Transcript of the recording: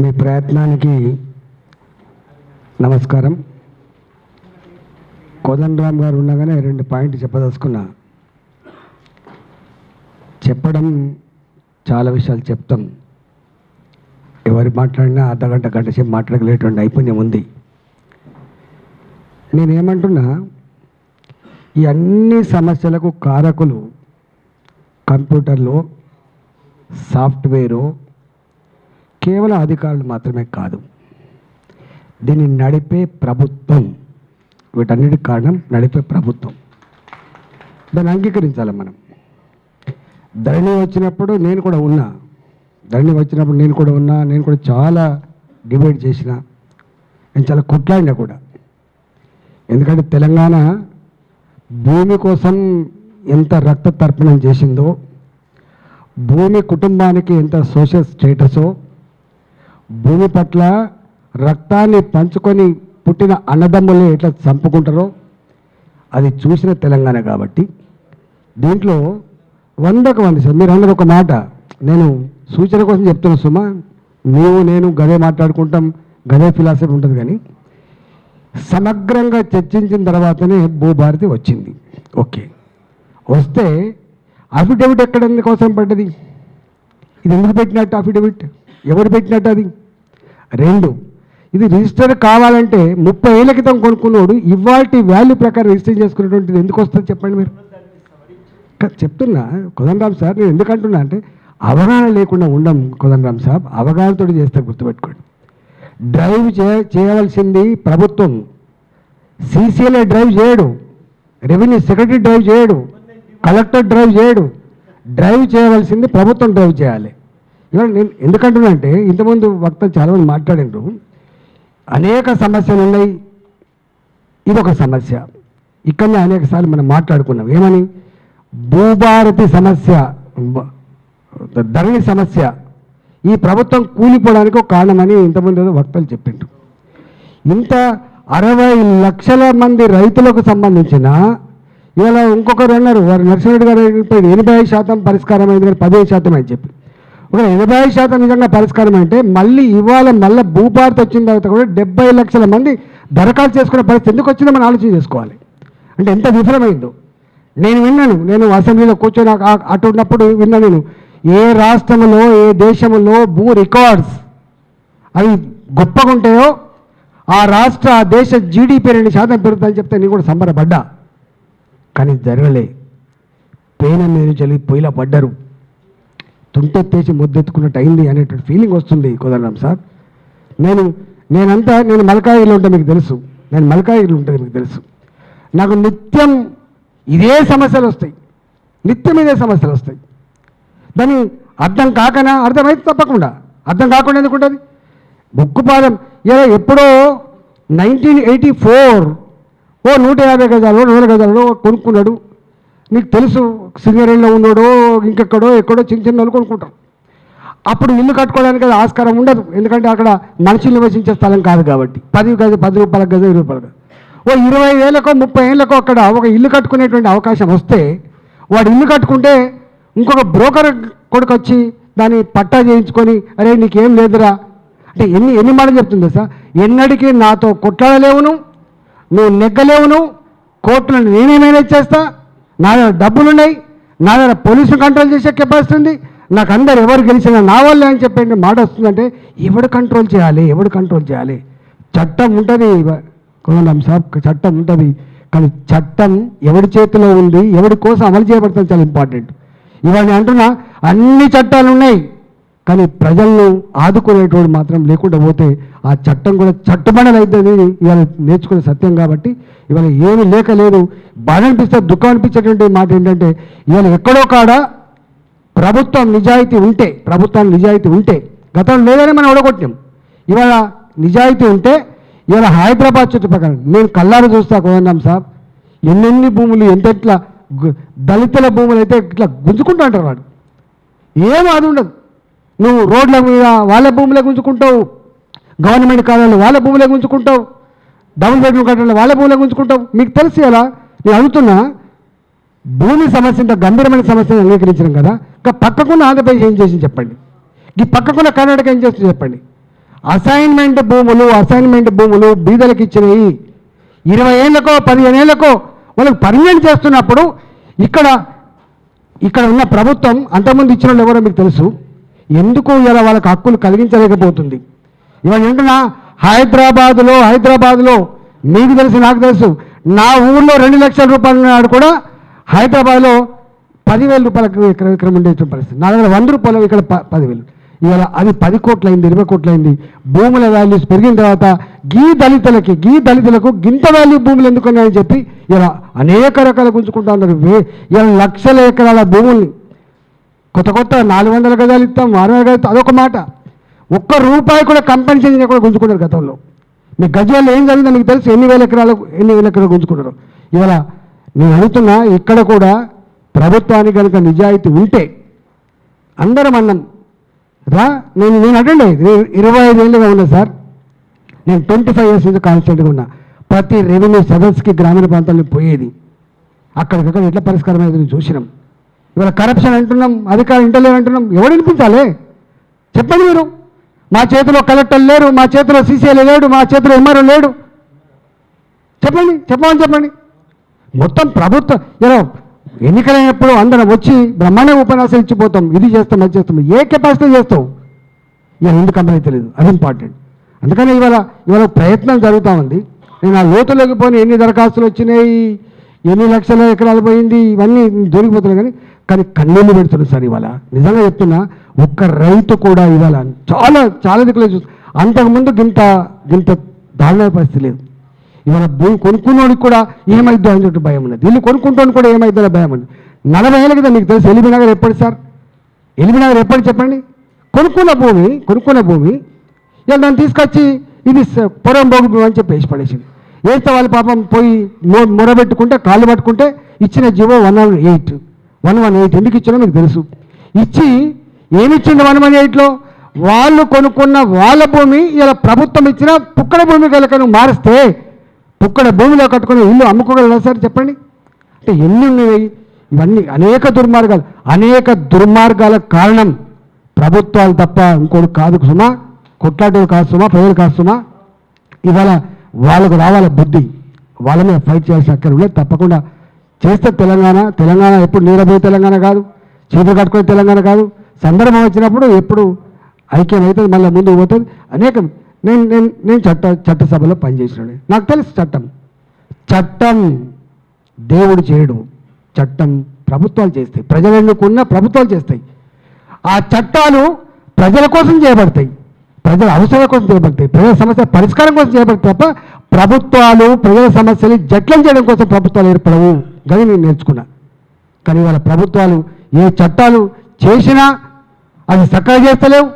మీ ప్రయత్నానికి నమస్కారం. కోదండరామ్ గారు ఉండగానే 2 పాయింట్లు చెప్పదలుచుకున్నా. చెప్పడం చాలా విషయాలు చెప్తాం, ఎవరు మాట్లాడినా అర్ధగంట గంట సేపు మాట్లాడగలేటువంటి నైపుణ్యం ఉంది. నేనేమంటున్నా, ఈ అన్ని సమస్యలకు కారకులు కంప్యూటర్లో సాఫ్ట్వేరు కేవలం అధికారులు మాత్రమే కాదు, దీన్ని నడిపే ప్రభుత్వం. వీటన్నిటికి కారణం నడిపే ప్రభుత్వం. దాన్ని అంగీకరించాలి మనం. ధరణి వచ్చినప్పుడు నేను కూడా ఉన్నా, నేను కూడా చాలా డిబేట్ చేసిన, నేను చాలా కొట్లాడినా కూడా. ఎందుకంటే తెలంగాణ భూమి కోసం ఎంత రక్త తర్పణం చేసిందో, భూమి కుటుంబానికి ఎంత సోషల్ స్టేటసో, భూమి పట్ల రక్తాన్ని పంచుకొని పుట్టిన అన్నదమ్ముల్ని ఎట్లా చంపుకుంటారో అది చూసిన తెలంగాణ. కాబట్టి దీంట్లో 100కు 100 మీరు అన్నది ఒక మాట, నేను సూచన కోసం చెప్తున్నా సుమా. నేను గదే మాట్లాడుకుంటాం, గదే ఫిలాసఫీ ఉంటుంది. కానీ సమగ్రంగా చర్చించిన తర్వాతనే భూభారతి వచ్చింది. ఓకే, వస్తే అఫిడవిట్ ఎక్కడ కోసం పడ్డది? ఇది ఎందుకు పెట్టినట్టు అఫిడవిట్? ఎవరు పెట్టినట్టు? అది 2, ఇది రిజిస్టర్ కావాలంటే 30 ఏళ్ల క్రితం కొనుక్కున్నాడు ఇవాళ వాల్యూ ప్రకారం రిజిస్టర్ చేసుకునేటువంటిది ఎందుకు వస్తుంది చెప్పండి మీరు? చెప్తున్నా కోదండరామ్ సార్, నేను ఎందుకంటున్నా అంటే అవగాహన లేకుండా ఉండం కోదండరామ్ సాబ్, అవగాహనతో చేస్తే గుర్తుపెట్టుకోండి. డ్రైవ్ చేయవలసింది ప్రభుత్వం. సీసీఎల్ఏ డ్రైవ్ చేయడు, రెవెన్యూ సెక్రటరీ డ్రైవ్ చేయడు, కలెక్టర్ డ్రైవ్ చేయడు. డ్రైవ్ చేయవలసింది ప్రభుత్వం డ్రైవ్ చేయాలి. ఇవాళ నేను ఎందుకంటున్నా అంటే, ఇంతకుముందు వక్తలు చాలామంది మాట్లాడినారు, అనేక సమస్యలు ఉన్నాయి, ఇదొక సమస్య. ఇక్కడనే అనేక సార్లు మనం మాట్లాడుకున్నాం. ఏమని? భూభారతి సమస్య, ధరణి సమస్య ఈ ప్రభుత్వం కూలిపోవడానికి ఒక కారణమని ఇంతకుముందు వక్తలు చెప్పిండ్రు. ఇంత 60 లక్షల మంది రైతులకు సంబంధించిన, ఇవాళ ఇంకొకరు అన్నారు, వారు నరసింహరెడ్డి గారు 85% పరిష్కారం అయింది కానీ 15% అని చెప్పి. ఒక 80% నిజంగా పరిష్కారం అంటే మళ్ళీ భూభారతి వచ్చిన తర్వాత కూడా 70 లక్షల మంది దరఖాస్తు చేసుకునే పరిస్థితి ఎందుకు వచ్చిందో మనం ఆలోచన చేసుకోవాలి. అంటే ఎంత విఫలమైందో నేను విన్నాను. నేను అసెంబ్లీలో కూర్చొని అటు ఉన్నప్పుడు విన్నా. నేను ఏ రాష్ట్రంలో, ఏ దేశంలో భూ రికార్డ్స్ అవి గొప్పగా ఉంటాయో ఆ దేశ జీడిపి 2% పెరుగుతుందని చెప్తే నేను కూడా సంబరపడ్డా. కానీ జరగలే. పేన మీద చలి పొయ్యిలా పడ్డారు, తుంటెత్తేసి ముద్దెత్తుకున్నట్టు అయింది అనేటువంటి ఫీలింగ్ వస్తుంది కోదండరామ్ సార్. నేను మల్కాయిలో ఉంటే మీకు తెలుసు, నాకు నిత్యం ఇదే సమస్యలు వస్తాయి, దాన్ని అర్థం కాకనా? అర్థమైతే తప్పకుండా, అర్థం కాకుండా ఎందుకుంటుంది? బొక్కుపాదం ఎప్పుడో 1984 150 గజాలు 100 గజాలు కొనుక్కున్నాడు. మీకు తెలుసు, సింగరేణిలో ఉన్నాడో ఎక్కడో చిన్న వాళ్ళు కొనుక్కుంటారు. అప్పుడు ఇల్లు కట్టుకోవడానికి అది ఆస్కారం ఉండదు, ఎందుకంటే అక్కడ మనుషులు నివసించే స్థలం కాదు కాబట్టి. 10 రూపాయల గజ 20 రూపాయల గజ 20 ఏళ్ళకో 30 ఏళ్ళకో అక్కడ ఒక ఇల్లు కట్టుకునేటువంటి అవకాశం వస్తే, వాడు ఇల్లు కట్టుకుంటే ఇంకొక బ్రోకర్ కొడుకు వచ్చి దాన్ని పట్టా చేయించుకొని, అరే నీకేం లేదురా అంటే ఎన్ని మాటలు చెప్తుంది సార్. ఎన్నటికీ నాతో కొట్లాడలేవును, నువ్వు నెగ్గలేవును, కోర్టులను నేనే మేనేజ్ చేస్తా, నా దగ్గర డబ్బులున్నాయి, నా దగ్గర పోలీసులు కంట్రోల్ చేసే కెపాసిటీ ఉంది, నాకు అందరు ఎవరు గెలిచినా నా వాళ్ళే అని చెప్పండి మాట వస్తుందంటే ఎవడు కంట్రోల్ చేయాలి? చట్టం ఉంటుంది కోదండరామ్ సాబ్, చట్టం ఉంటుంది. కానీ చట్టం ఎవడి చేతిలో ఉంది, ఎవడి కోసం అమలు చేయబడుతుంది చాలా ఇంపార్టెంట్. ఇవాళ నేను అంటున్నా, అన్ని చట్టాలు ఉన్నాయి, కానీ ప్రజలను ఆదుకునేటోడు మాత్రం లేకుండా పోతే ఆ చట్టం కూడా చట్టబడలు అవుతుంది. ఇవాళ నేర్చుకునే సత్యం. కాబట్టి ఇవాళ ఏమీ లేదు, బాధ అనిపిస్తే, దుఃఖం అనిపించేటువంటి మాట ఏంటంటే, ఇవాళ ఎక్కడో కాడ ప్రభుత్వానికి నిజాయితీ ఉంటే గతంలో లేదని మనం ఓడగొట్టాం. ఇవాళ నిజాయితీ ఉంటే ఇవాళ హైదరాబాద్ చుట్టుపక్కల నేను కల్లారు చూస్తా కోదండరామ్ సాబ్, ఎన్నెన్ని భూములు ఎంతెట్లా దళితుల భూములు అయితే ఇట్లా గుంజుకుంటూ అంటారు. వాడు ఏం అది ఉండదు. నువ్వు రోడ్ల మీద వాళ్ళ భూములే గుంజుకుంటావు, గవర్నమెంట్ కాలంలో వాళ్ళ భూములే గుంజుకుంటావు, డబుల్ బెడ్రూమ్ కట్టడంలో వాళ్ళ భూములే గుంజుకుంటావు. మీకు తెలిసి ఎలా నేను అడుగుతున్నా, భూమి సమస్య ఇంత గంభీరమైన సమస్యను అంగీకరించడం కదా, ఇంకా పక్కకున్న ఆంధ్రప్రదేశ్ ఏం చేసింది చెప్పండి, ఈ పక్కకున్న కర్ణాటక ఏం చేస్తుంది చెప్పండి. అసైన్మెంట్ భూములు బీదలకు ఇచ్చినాయి. 20 ఏళ్ళకో 15 ఏళ్ళకో వాళ్ళకి పర్మనెంట్ చేస్తున్నప్పుడు ఇక్కడ ఉన్న ప్రభుత్వం అంతకుముందు ఇచ్చిన వాళ్ళు ఎవరో మీకు తెలుసు, ఎందుకు ఇలా వాళ్ళకి హక్కులు కలిగించలేకపోతుంది? ఇవాళ ఏంటన్నా హైదరాబాదులో మీకు తెలుసు, నాకు తెలుసు, నా ఊళ్ళో 2 లక్షల రూపాయలు నాడు కూడా హైదరాబాద్లో 10,000 రూపాయలకు విక్రయం ఉండే పరిస్థితి. నా దగ్గర 100 రూపాయలు, ఇక్కడ 10,000. ఇవాళ అది 10 కోట్లయింది, 20 కోట్లయింది. భూముల వాల్యూస్ పెరిగిన తర్వాత గీ దళితులకు గింత వాల్యూ భూములు ఎందుకున్నాయని చెప్పి ఇలా అనేక రకాల గుంజుకుంటా ఉన్నారు. ఇలా లక్షల ఎకరాల భూముల్ని కొత్త 400 గజాలు ఇస్తాం, 600 గజాలు, అదొక మాట. ఒక్క రూపాయి కూడా కంపెన్సేషన్ కూడా గుంజుకున్నారు గతంలో. మీ గజాల్లో ఏం జరిగిందో మీకు తెలుసు, ఎన్ని వేల ఎకరాలు గుంజుకున్నారు. ఇవాళ నేను అడుగుతున్నా, ఇక్కడ కూడా ప్రభుత్వానికి కనుక నిజాయితీ ఉంటే అందరం అన్నం రా. నేను అటెండ్ అయ్యేది, నేను 25 ఏళ్ళుగా ఉన్నా సార్. నేను 25 ఇయర్స్ నుంచి కాన్స్టెంట్గా ఉన్నా. ప్రతి రెవెన్యూ సదస్సుకి గ్రామీణ ప్రాంతాల్లో పోయేది, అక్కడికక్కడ ఎట్లా పరిష్కారం అయ్యేది చూసినాం. ఇవాళ కరప్షన్ అంటున్నాం, అధికారం ఇంటలేరు అంటున్నాం. ఎవడు వినిపించాలి చెప్పండి మీరు? మా చేతిలో కలెక్టర్ లేరు, మా చేతిలో సీసీఎల్ లేడు, మా చేతిలో ఎంఆర్ఓ లేడు. చెప్పండి. మొత్తం ప్రభుత్వం ఇలా ఎన్నికలైనప్పుడు అందరం వచ్చి బ్రహ్మాండ ఉపన్యాసం ఇచ్చిపోతాం, ఇది చేస్తాం, అది చేస్తాం. ఏ కెపాసిటీ చేస్తావు? ఇలా ఎందుకు కంపెనీ తెలియదు, అది ఇంపార్టెంట్. అందుకని ఇవాళ ప్రయత్నం జరుగుతూ ఉంది. నేను ఆ లోతులోకి పోని ఎన్ని దరఖాస్తులు వచ్చినాయి, ఎన్ని లక్షల ఎకరాలు పోయింది, ఇవన్నీ దొరికిపోతున్నాయి. కానీ కన్నీళ్ళు పెడుతున్నాయి సార్. ఇవాళ నిజంగా చెప్తున్నా, ఒక్క రైతు కూడా ఇవాళ చాలా దిక్కులే చూస్తుంది. అంతకుముందు గింత దారుణ పరిస్థితి లేదు. ఇవాళ భూమి కొనుక్కున్నోడికి కూడా ఏమైద్దో అని చెప్పి భయం ఉన్నది, ఇల్లు కొనుక్కుంటోని కూడా ఏమైద్దో భయం ఉంది. 40 ఏళ్ళ కదా మీకు తెలుసు ఎల్బీనగర్ ఎప్పుడు సార్? ఎల్బీనగర్ ఎప్పుడు చెప్పండి? కొనుక్కున్న భూమి ఇలా దాన్ని తీసుకొచ్చి ఇది పొరం భోగి భూమి అని చెప్పి వేసి పడేసింది. వేస్తే వాళ్ళు పాపం పోయి మొరబెట్టుకుంటే, కాళ్ళు పట్టుకుంటే ఇచ్చిన జీవో 118 ఎందుకు ఇచ్చినా మీకు తెలుసు. ఇచ్చి ఏమిచ్చింది 118లో? వాళ్ళు కొనుక్కున్న వాళ్ళ భూమి ఇలా ప్రభుత్వం ఇచ్చిన పుక్కడ భూమి కనుక నువ్వు మారిస్తే పుక్కడ భూమిలో కట్టుకుని ఇల్లు అమ్ముకోగలరా సార్ చెప్పండి? అంటే ఎన్ని ఉన్నాయి ఇవన్నీ? అనేక దుర్మార్గాల కారణం ప్రభుత్వాలు తప్ప ఇంకోటి కాదు సుమా. కొట్లాటలు కాదు సుమా, ప్రజలు కాదు సుమా. ఇవాళ వాళ్ళకు రావాల బుద్ధి, వాళ్ళ మీద ఫైట్ చేయాల్సిన అక్కడ లేదు. తప్పకుండా చేస్తే తెలంగాణ ఎప్పుడు నీరబోయే తెలంగాణ కాదు, చేతులు కట్టుకునే తెలంగాణ కాదు. సందర్భం వచ్చినప్పుడు ఎప్పుడు ఐక్యం అవుతుంది, మళ్ళీ ముందుకు పోతుంది. అనేకం నేను చట్టసభలో పనిచేసినాడు, నాకు తెలుసు. చట్టం దేవుడు చేయడు, చట్టం ప్రభుత్వాలు చేస్తాయి. ప్రజలు ఎన్నుకున్న ప్రభుత్వాలు చేస్తాయి. ఆ చట్టాలు ప్రజల కోసం చేయబడతాయి, ప్రజల అవసరాల కోసం చేయబడతాయి, ప్రజల సమస్యల పరిష్కారం కోసం చేయబడతాయి తప్ప ప్రభుత్వాలు ప్రజల సమస్యలు జట్లం చేయడం కోసం ప్రభుత్వాలు ఏర్పడవు అని నేను నేర్చుకున్నా. కానీ వాళ్ళ ప్రభుత్వాలు ఏ చట్టాలు చేసినా అది చక్కగా చేస్తలేవు,